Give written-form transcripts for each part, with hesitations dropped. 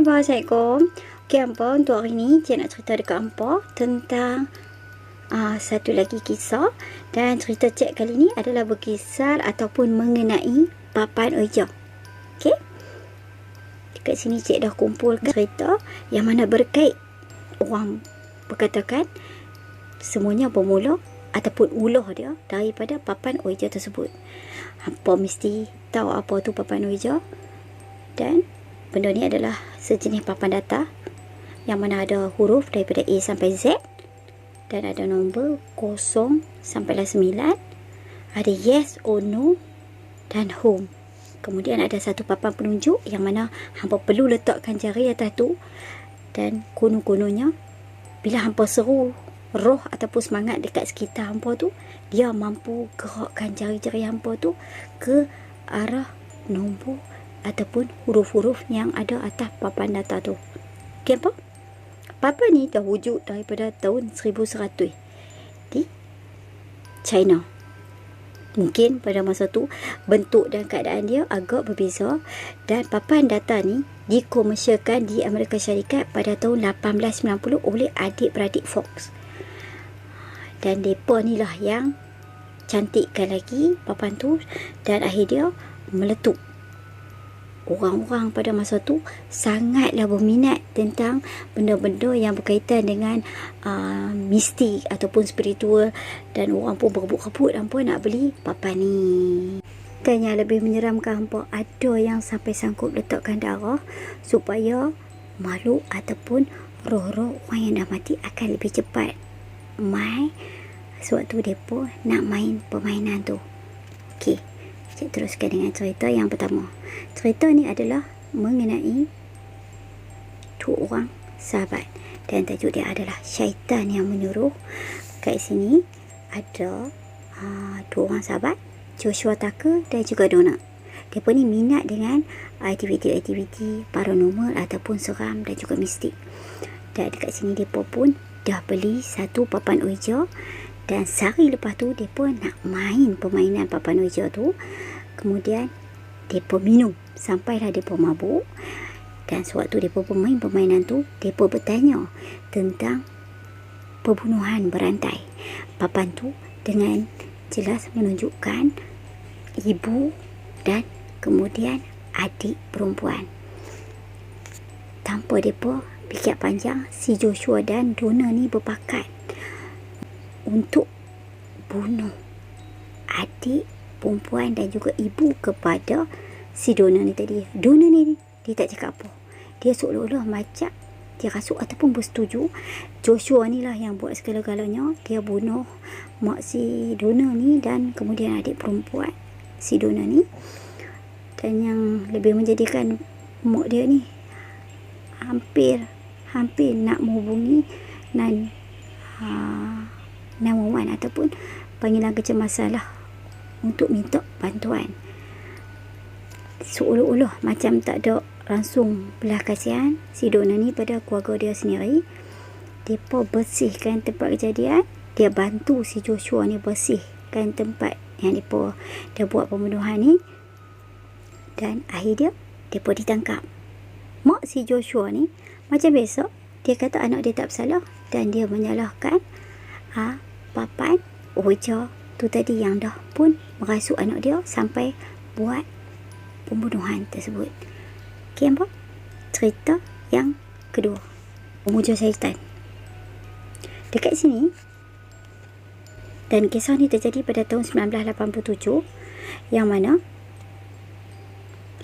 Hai, Assalamualaikum. Okey, hampa, untuk hari ni Cik nak cerita dekat hampa tentang satu lagi kisah. Dan cerita Cik kali ni adalah berkisar ataupun mengenai papan uja. Okey. Dekat sini Cik dah kumpulkan cerita yang mana berkait orang berkatakan semuanya bermula ataupun uluh dia daripada papan uja tersebut. Hampa mesti tahu apa tu papan uja. Dan benda ni adalah sejenis papan data yang mana ada huruf daripada A sampai Z dan ada nombor 0 sampai 9, ada yes or no dan home. Kemudian ada satu papan penunjuk yang mana hampa perlu letakkan jari atas tu, dan konon-kononnya bila hampa seru roh ataupun semangat dekat sekitar hampa tu, dia mampu gerakkan jari-jari hampa tu ke arah nombor ataupun huruf-huruf yang ada atas papan data tu. Okey apa? Papan ni dah wujud daripada tahun 1100 di China. Mungkin pada masa tu bentuk dan keadaan dia agak berbeza, dan papan data ni dikomersialkan di Amerika Syarikat pada tahun 1890 oleh adik-beradik Fox. Dan mereka ni lah yang cantikkan lagi papan tu, dan akhirnya meletup. Orang-orang pada masa tu sangatlah berminat tentang benda-benda yang berkaitan dengan mistik ataupun spiritual, dan orang pun berebut-rebut hampa nak beli papan ni. Dan yang lebih menyeramkan hampa, ada yang sampai sanggup letakkan darah supaya makhluk ataupun roh-roh orang yang dah mati akan lebih cepat mai sewaktu mereka nak main permainan tu. Okey, Cik teruskan dengan cerita yang pertama. Cerita ni adalah mengenai dua orang sahabat, dan tajuk dia adalah syaitan yang menyuruh. Kat sini ada dua orang sahabat, Joshua Tucker dan juga Donna. Mereka ni minat dengan aktiviti-aktiviti paranormal ataupun seram dan juga mistik. Dan dekat sini mereka pun dah beli satu papan uja, dan sehari lepas tu mereka nak main permainan papan uja tu. Kemudian mereka minum sampailah mereka mabuk. Dan sewaktu mereka bermain permainan tu, mereka bertanya tentang pembunuhan berantai. Papan tu dengan jelas menunjukkan ibu dan kemudian adik perempuan. Tanpa mereka fikir panjang, si Joshua dan Donna ni berpakat untuk bunuh adik perempuan dan juga ibu kepada si Donna ni tadi. Donna ni dia tak cakap apa. Dia seolah-olah macam dia rasuk ataupun bersetuju. Joshua ni lah yang buat segala-galanya. Dia bunuh mak si Donna ni dan kemudian adik perempuan si Donna ni. Dan yang lebih menjadikan mak dia ni hampir nak menghubungi 911 ataupun panggilan kecemasan lah untuk minta bantuan. Seolah-olah macam tak ada langsung belah kasihan si Donna ni pada keluarga dia sendiri. Mereka bersihkan tempat kejadian. Dia bantu si Joshua ni bersihkan tempat yang mereka dah buat pembunuhan ni. Dan akhirnya mereka ditangkap. Mak si Joshua ni macam biasa, dia kata anak dia tak bersalah, dan dia menyalahkan papan uja tu tadi yang dah pun merasuk anak dia sampai buat pembunuhan tersebut. Okey apa? Cerita yang kedua, pemuja syaitan. Dekat sini, dan kisah ni terjadi pada tahun 1987, yang mana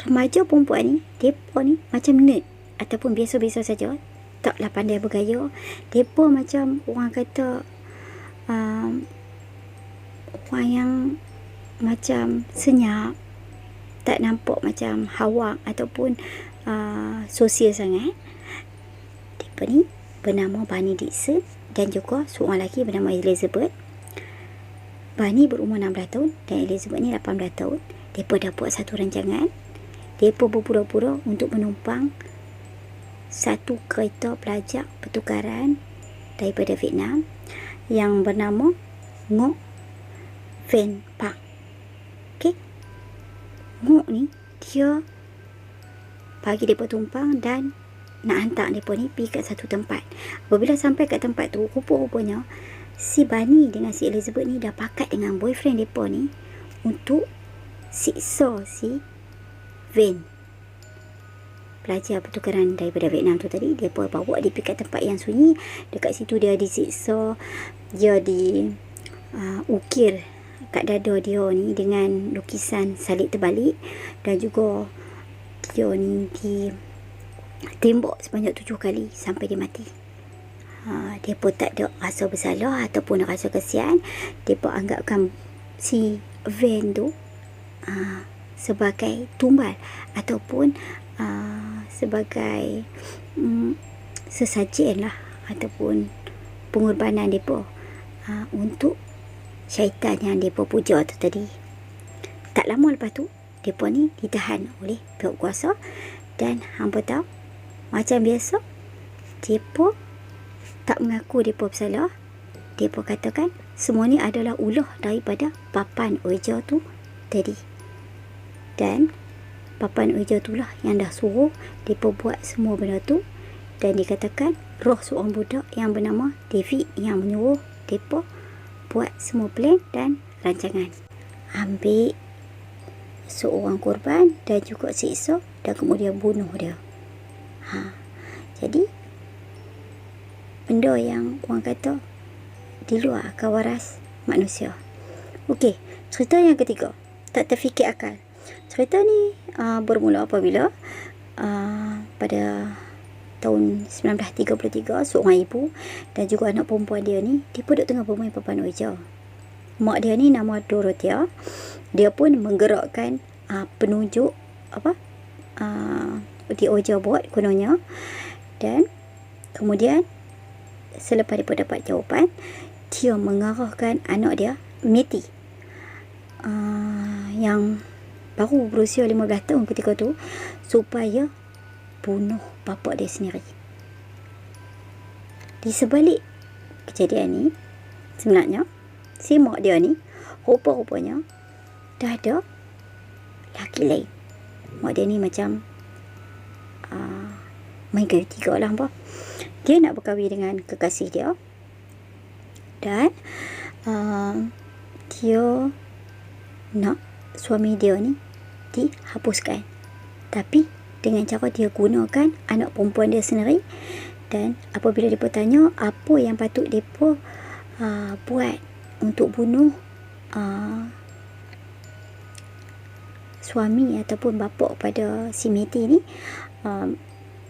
remaja perempuan ni, mereka ni macam nerd ataupun biasa-biasa saja, taklah pandai bergaya. Mereka macam orang kata orang yang macam senyap, tak nampak macam hawak ataupun sosial sangat. Mereka ni bernama Barney Dixon dan juga seorang lelaki bernama Elizabeth. Barney berumur 16 tahun dan Elizabeth ni 18 tahun. Mereka dah buat satu rancangan. Mereka berpura-pura untuk menumpang satu kereta pelajar pertukaran daripada Vietnam yang bernama Ngoc Van Park. Okey. Ngoc ni dia bagi mereka tumpang, dan nak hantar mereka ni pergi kat satu tempat. Apabila sampai kat tempat tu, rupa-rupanya si Bunny dengan si Elizabeth ni dah pakat dengan boyfriend mereka ni untuk siksa si Van, pelajar pertukaran daripada Vietnam tu tadi. Dia bawa dia pergi kat tempat yang sunyi. Dekat situ dia disiksa, dia ukir kat dada dia ni dengan lukisan salib terbalik, dan juga dia ni ditembak sebanyak 7 kali sampai dia mati. Dia pun tak ada rasa bersalah ataupun rasa kesian. Dia pun anggapkan si Van tu sebagai tumbal ataupun sebagai sesajen lah, ataupun pengorbanan mereka untuk syaitan yang mereka puja tu tadi. Tak lama lepas tu, mereka ni ditahan oleh pihak kuasa. Dan hampa tahu, macam biasa, mereka tak mengaku mereka bersalah. Mereka katakan semua ni adalah ulah daripada Papan Oja tu tadi. Dan Papan Oja tu lah yang dah suruh mereka buat semua benda tu. Dan dikatakan roh seorang budak yang bernama David yang menyuruh mereka buat semua plan dan rancangan. Ambil seorang korban dan juga siksa dan kemudian bunuh dia. Jadi benda yang orang kata di luar akal waras manusia. Okey, cerita yang ketiga, tak terfikir akal. Cerita ni bermula apabila pada tahun 1933, seorang ibu dan juga anak perempuan dia ni, dia duduk tengah bermain papan oja. Mak dia ni nama Dorothea. Dia pun menggerakkan penunjuk di oja board kononnya. Dan kemudian selepas dia dapat jawapan, dia mengarahkan anak dia, Matty, yang baru berusia 15 tahun ketika tu, supaya bunuh bapa dia sendiri. Di sebalik kejadian ni, sebenarnya si mak dia ni rupa-rupanya dah ada laki lain. Mak dia ni macam main kayu tiga lah. Dia nak berkahwin dengan kekasih dia. Dan dia nak suami dia ni dihapuskan. Tapi dengan cara dia gunakan anak perempuan dia sendiri. Dan apabila dia bertanya apa yang patut dia buat untuk bunuh suami ataupun bapa pada si Matty ni,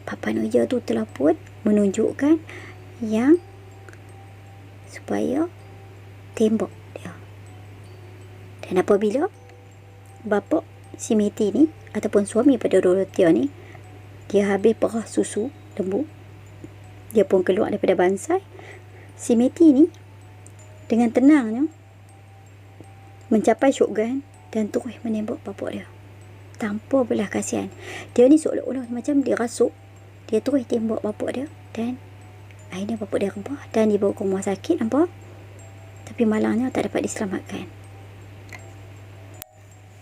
Papan Oja tu telah pun menunjukkan yang supaya tembak dia. Dan apabila bapa si Matty ni ataupun suami pada Dorothea ni, dia habis perah susu lembu, dia pun keluar daripada bansai, si Matty ni dengan tenangnya mencapai shotgun dan terus menembak bapa dia tanpa belas kasihan. Dia ni seolah-olah macam dirasuk. Dia terus tembak bapa dia dan akhirnya bapa dia rebah dan dibawa ke rumah sakit, nampak? Tapi malangnya tak dapat diselamatkan.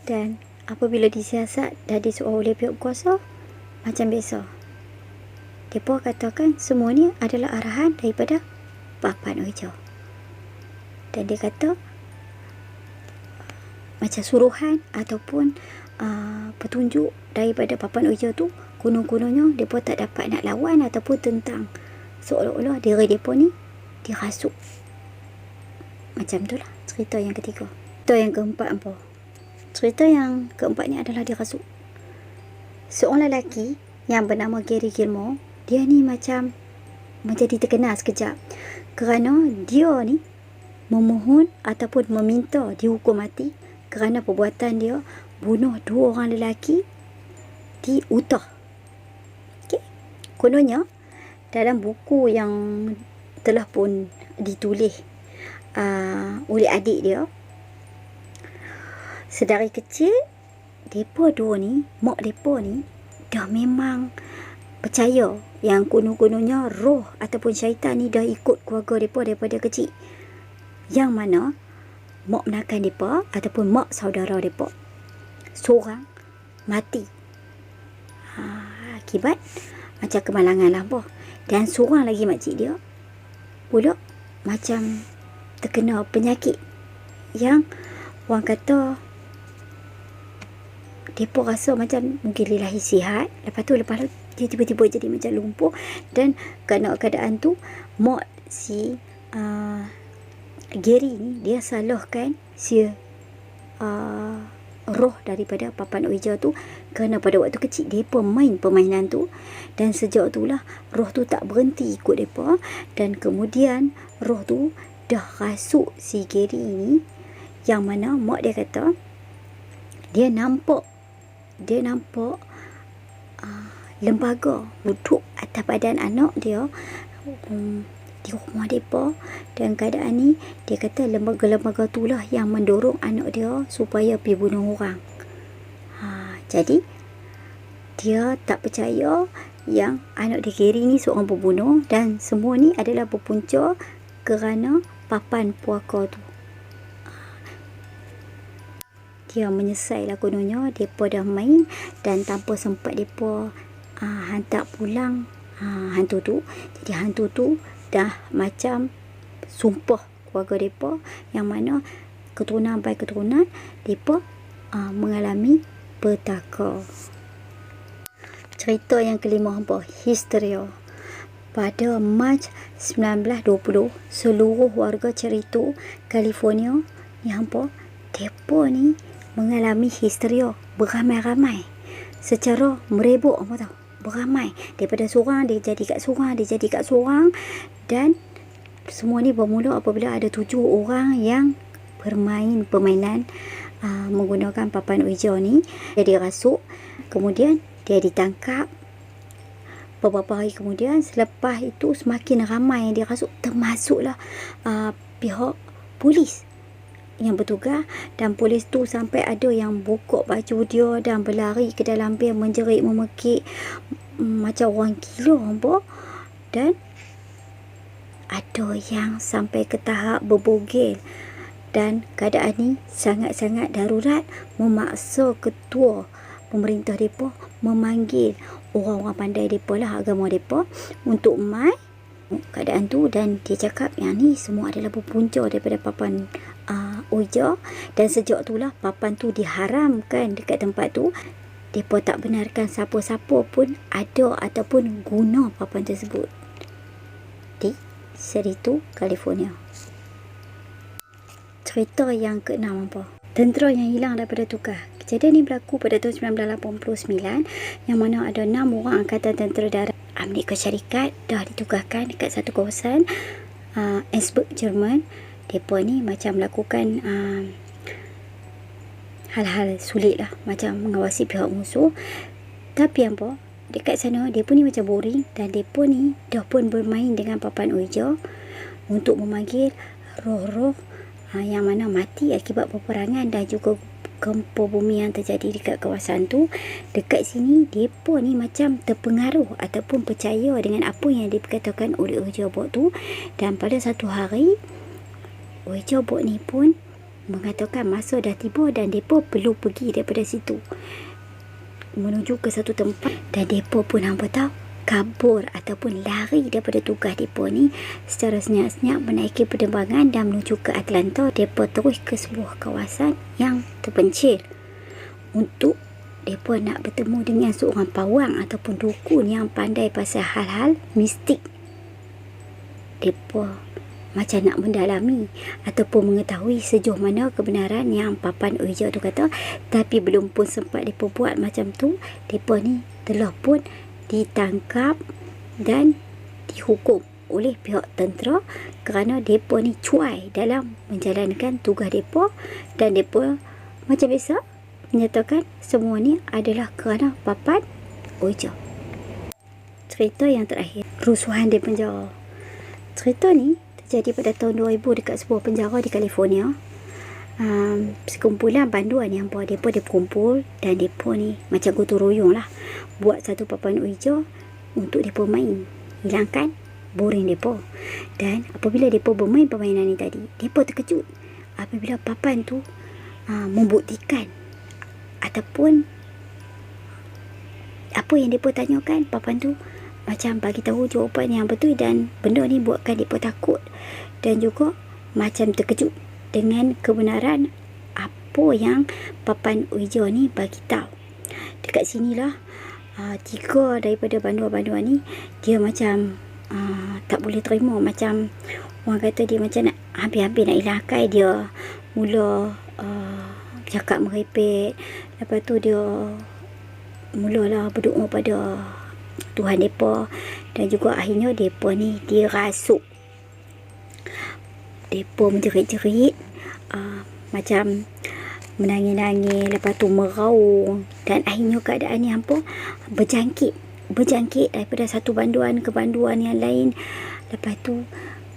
Dan apabila disiasat dan disuruh oleh pihak kuasa, macam biasa, mereka katakan semua ni adalah arahan daripada Papan Oja. Dan dia kata macam suruhan ataupun petunjuk daripada Papan Oja tu, kuno-kunonya mereka tak dapat nak lawan ataupun tentang, seolah-olah diri mereka ni dirasuk. Macam tu lah cerita yang ketiga. Cerita yang keempat apa? Cerita yang keempat ni adalah dirasuk. Seorang lelaki yang bernama Gary Gilmore, dia ni macam menjadi terkenal sekejap kerana dia ni memohon ataupun meminta dihukum mati kerana perbuatan dia bunuh 2 orang lelaki di Utah. Okay. Kononnya dalam buku yang telah pun ditulis oleh adik dia, sedari kecil mereka dua ni, mak mereka ni dah memang percaya yang kuno-kunonya roh ataupun syaitan ni dah ikut keluarga mereka daripada kecil. Yang mana mak menakan mereka ataupun mak saudara mereka seorang mati akibat macam kemalangan lah boh. Dan seorang lagi makcik dia pula macam terkena penyakit yang orang kata mereka rasa macam mungkin lillahi sihat. Lepas tu dia tiba-tiba jadi macam lumpuh. Dan kerana keadaan tu, mak si Gary ni dia salahkan si roh daripada papan Ouija tu, kerana pada waktu kecil mereka main permainan tu, dan sejak tu lah roh tu tak berhenti ikut mereka. Dan kemudian roh tu dah rasuk si Gary ni, yang mana mak dia kata dia nampak lembaga duduk atas badan anak dia di rumah mereka. Dan keadaan ni dia kata lembaga-lembaga tu lah yang mendorong anak dia supaya pergi bunuh orang. Jadi dia tak percaya yang anak dia Gary ni seorang pembunuh, dan semua ni adalah berpunca kerana papan puaka tu. Dia menyesal lah kononnya mereka dah main, dan tanpa sempat mereka hantar pulang hantu tu. Jadi hantu tu dah macam sumpah keluarga mereka, yang mana keturunan by keturunan mereka mengalami petaka. Cerita yang kelima hampa, histeria. Pada Mac 1920, seluruh warga Cerrito, California ni hampa, mereka ni mengalami histeria beramai-ramai secara merebak, apa tahu, beramai. Daripada seorang dia jadi kat seorang, dan semua ni bermula apabila ada 7 orang yang bermain permainan menggunakan papan Ouija ni. Dia dirasuk, kemudian dia ditangkap. Beberapa hari kemudian, selepas itu semakin ramai yang dirasuk, termasuklah pihak polis yang bertugas. Dan polis tu sampai ada yang buka baju dia dan berlari ke dalam bil, menjerit memekik macam orang gila hampa. Dan ada yang sampai ke tahap berbogel. Dan keadaan ni sangat-sangat darurat, memaksa ketua pemerintah mereka memanggil orang-orang pandai mereka lah, agama mereka, untuk mai keadaan tu. Dan dia cakap yang ni semua adalah berpunca daripada papan Ouija. Dan sejak itulah papan tu diharamkan dekat tempat tu. Mereka tak benarkan siapa-siapa pun ada ataupun guna papan tersebut di Cerrito, California. Cerita yang keenam apa? Tentera yang hilang daripada tugas. Kejadian ini berlaku pada tahun 1989, yang mana ada 6 orang angkatan tentera darat Amerika Syarikat dah ditugaskan dekat satu kawasan Augsburg, Jerman. Mereka ni macam melakukan hal-hal sulit lah, macam mengawasi pihak musuh. Tapi apa, dekat sana dia pun ni macam boring, dan mereka ni dah pun bermain dengan papan Ouija untuk memanggil roh-roh yang mana mati akibat peperangan dan juga gempa bumi yang terjadi dekat kawasan tu. Dekat sini mereka ni macam terpengaruh ataupun percaya dengan apa yang diperkatakan oleh Ouija board tu. Dan pada satu hari, Ouija board ni pun mengatakan masa dah tiba dan mereka perlu pergi daripada situ menuju ke satu tempat. Dan mereka pun hampa tahu, kabur ataupun lari daripada tugas mereka ni secara senyap-senyap menaiki penerbangan dan menuju ke Atlanta. Mereka terus ke sebuah kawasan yang terpencil untuk mereka nak bertemu dengan seorang pawang ataupun dukun yang pandai pasal hal-hal mistik. Mereka macam nak mendalami ataupun mengetahui sejauh mana kebenaran yang papan Ouija tu kata. Tapi belum pun sempat mereka buat macam tu, mereka ni telah pun ditangkap dan dihukum oleh pihak tentera kerana mereka ni cuai dalam menjalankan tugas mereka. Dan mereka macam biasa menyatakan semua ni adalah kerana papan Ouija. Cerita yang terakhir, kerusuhan di penjara. Cerita ni terjadi pada tahun 2000 dekat sebuah penjara di California. Sekumpulan panduan yang mereka berkumpul, dan mereka ni macam gotong royong lah buat satu papan Ouija untuk mereka main, hilangkan boring mereka. Dan apabila mereka bermain permainan ni tadi, mereka terkejut apabila papan tu membuktikan ataupun apa yang mereka tanyakan, papan tu macam bagi tahu jawapan yang betul, dan benda ni buatkan depa takut dan juga macam terkejut dengan kebenaran apa yang Papan Uijo ni bagi tahu. Dekat sinilah 3 daripada banduan-banduan ni dia macam tak boleh terima, macam orang kata dia macam nak hampir-hampir nak hilang akal. Dia mula cakap merepek, lepas tu dia mulalah berdoa pada Tuhan depa, dan juga akhirnya depa ni dirasuk. Depa menjerit-jerit, macam menangis-nangis, lepas tu meraung, dan akhirnya keadaan ni apa, berjangkit daripada satu banduan ke banduan yang lain. Lepas tu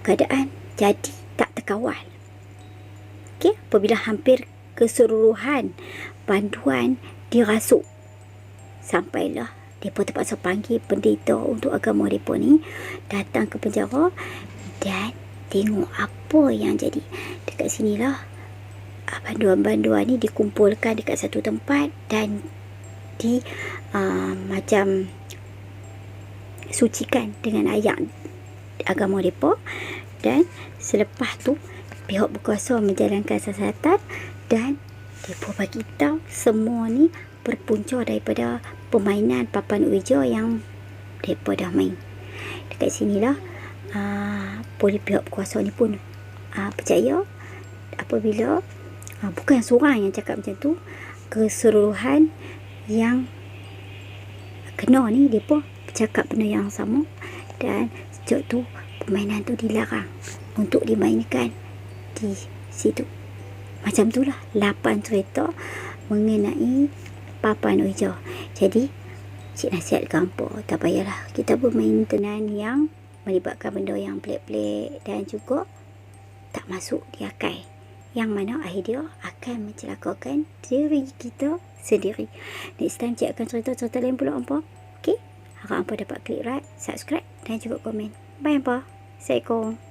keadaan jadi tak terkawal. Okey, apabila hampir keseluruhan banduan dirasuk, sampailah mereka terpaksa panggil pendeta untuk agama mereka ni datang ke penjara dan tengok apa yang jadi. Dekat sinilah banduan-banduan ni dikumpulkan dekat satu tempat dan di macam sucikan dengan ayat agama mereka. Dan selepas tu pihak berkuasa menjalankan siasatan, dan mereka bagi tahu semua ni berpunca daripada permainan Papan Uijo yang mereka dah main. Dekat sinilah pihak berkuasa ni pun percaya apabila bukan seorang yang cakap macam tu, keseluruhan yang kena ni mereka bercakap benda yang sama, dan sejak tu permainan tu dilarang untuk dimainkan di situ. Macam itulah 8 cerita mengenai Papan Uijo. Jadi cik nasihat ke hampa, tak payahlah kita bermain tenan yang melibatkan benda yang pelik-pelik dan juga tak masuk di akal, yang mana akhirnya akan mencelakakan diri kita sendiri. Next time cik akan cerita-cerita lain pula hampa. Okay, harap hampa dapat klik like, subscribe dan juga komen. Bye hampa. Assalamualaikum.